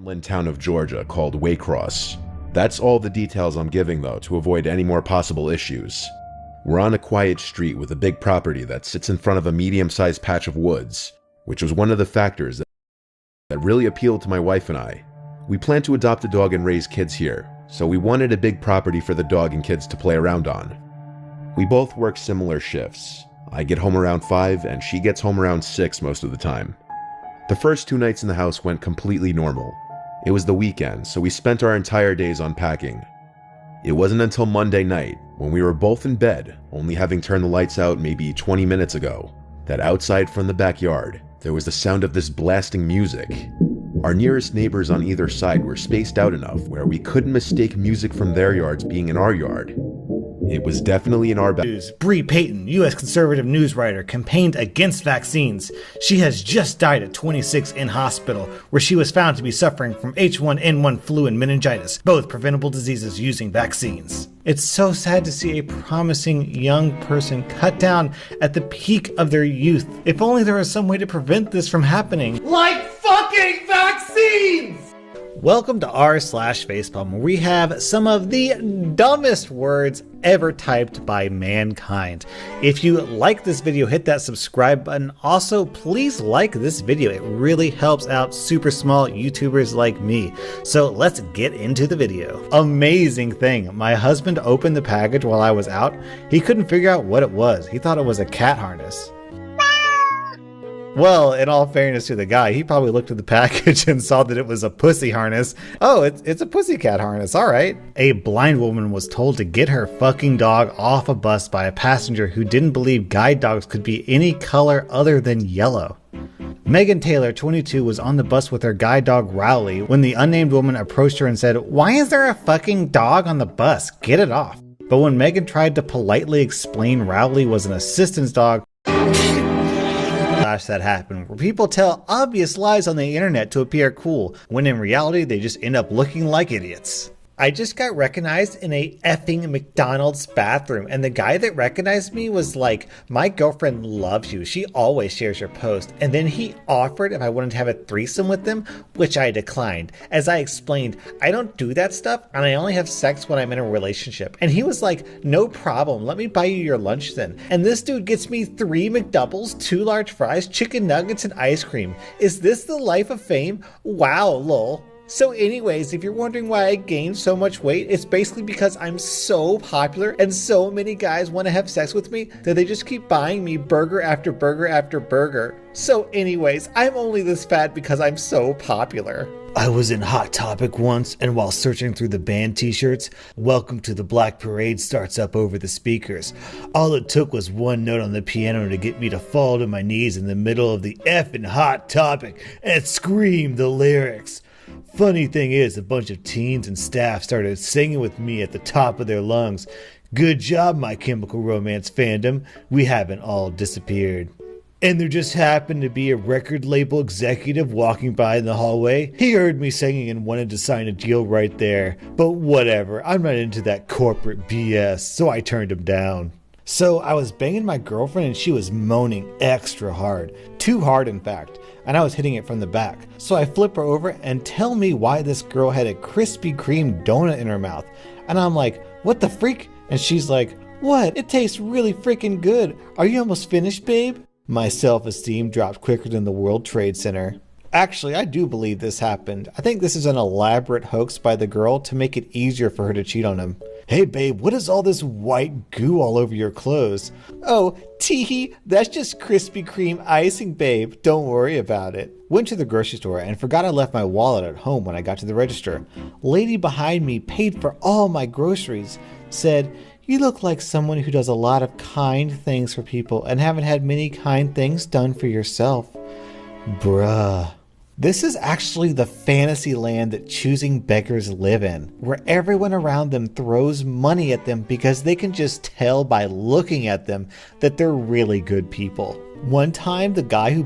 inland town of Georgia called Waycross. That's all the details I'm giving though, to avoid any more possible issues. We're on a quiet street with a big property that sits in front of a medium-sized patch of woods, which was one of the factors that really appealed to my wife and I. We plan to adopt a dog and raise kids here, so we wanted a big property for the dog and kids to play around on. We both work similar shifts. I get home around 5 and she gets home around 6 most of the time. The first 2 nights in the house went completely normal. It was the weekend, so we spent our entire days unpacking. It wasn't until Monday night, when we were both in bed, only having turned the lights out maybe 20 minutes ago, that outside from the backyard, there was the sound of this blasting music. Our nearest neighbors on either side were spaced out enough where we couldn't mistake music from their yards being in our yard. It was definitely in our backyard. Bree Payton, U.S. conservative news writer, campaigned against vaccines. She has just died at 26 in hospital, where she was found to be suffering from H1N1 flu and meningitis, both preventable diseases using vaccines. It's so sad to see a promising young person cut down at the peak of their youth. If only there was some way to prevent this from happening. Like fucking vaccines! Welcome to r/Facepalm, where we have some of the dumbest words ever typed by mankind. If you like this video, hit that subscribe button. Also, please like this video. It really helps out super small YouTubers like me. So let's get into the video. Amazing thing. My husband opened the package while I was out. He couldn't figure out what it was. He thought it was a cat harness. Well, in all fairness to the guy, he probably looked at the package and saw that it was a pussy harness. Oh, it's a pussycat harness, alright. A blind woman was told to get her fucking dog off a bus by a passenger who didn't believe guide dogs could be any color other than yellow. Megan Taylor, 22, was on the bus with her guide dog Rowley when the unnamed woman approached her and said, "Why is there a fucking dog on the bus? Get it off." But when Megan tried to politely explain Rowley was an assistance dog, that happened, where people tell obvious lies on the internet to appear cool, when in reality they just end up looking like idiots. I just got recognized in a effing McDonald's bathroom, and the guy that recognized me was like, "My girlfriend loves you. She always shares your post." And then he offered if I wanted to have a threesome with them, which I declined. As I explained, I don't do that stuff, and I only have sex when I'm in a relationship. And he was like, "No problem. Let me buy you your lunch then." And this dude gets me 3 McDoubles, 2 large fries, chicken nuggets, and ice cream. Is this the life of fame? Wow, lol. So anyways, if you're wondering why I gained so much weight, it's basically because I'm so popular and so many guys want to have sex with me that they just keep buying me burger after burger after burger. So anyways, I'm only this fat because I'm so popular. I was in Hot Topic once, and while searching through the band t-shirts, "Welcome to the Black Parade" starts up over the speakers. All it took was one note on the piano to get me to fall to my knees in the middle of the effing Hot Topic and scream the lyrics. Funny thing is, a bunch of teens and staff started singing with me at the top of their lungs. Good job, My Chemical Romance fandom. We haven't all disappeared. And there just happened to be a record label executive walking by in the hallway. He heard me singing and wanted to sign a deal right there. But whatever, I'm not into that corporate BS, so I turned him down. So I was banging my girlfriend and she was moaning extra hard. Too hard, in fact. And I was hitting it from the back. So I flip her over and tell me why this girl had a Krispy Kreme donut in her mouth. And I'm like, "What the freak?" And she's like, "What? It tastes really freaking good. Are you almost finished, babe?" My self-esteem dropped quicker than the World Trade Center. Actually, I do believe this happened. I think this is an elaborate hoax by the girl to make it easier for her to cheat on him. "Hey babe, what is all this white goo all over your clothes?" "Oh, teehee, that's just Krispy Kreme icing, babe. Don't worry about it." Went to the grocery store and forgot I left my wallet at home when I got to the register. Lady behind me paid for all my groceries. Said, "You look like someone who does a lot of kind things for people and haven't had many kind things done for yourself." Bruh. This is actually the fantasy land that choosing beggars live in, where everyone around them throws money at them because they can just tell by looking at them that they're really good people. One time, the guy who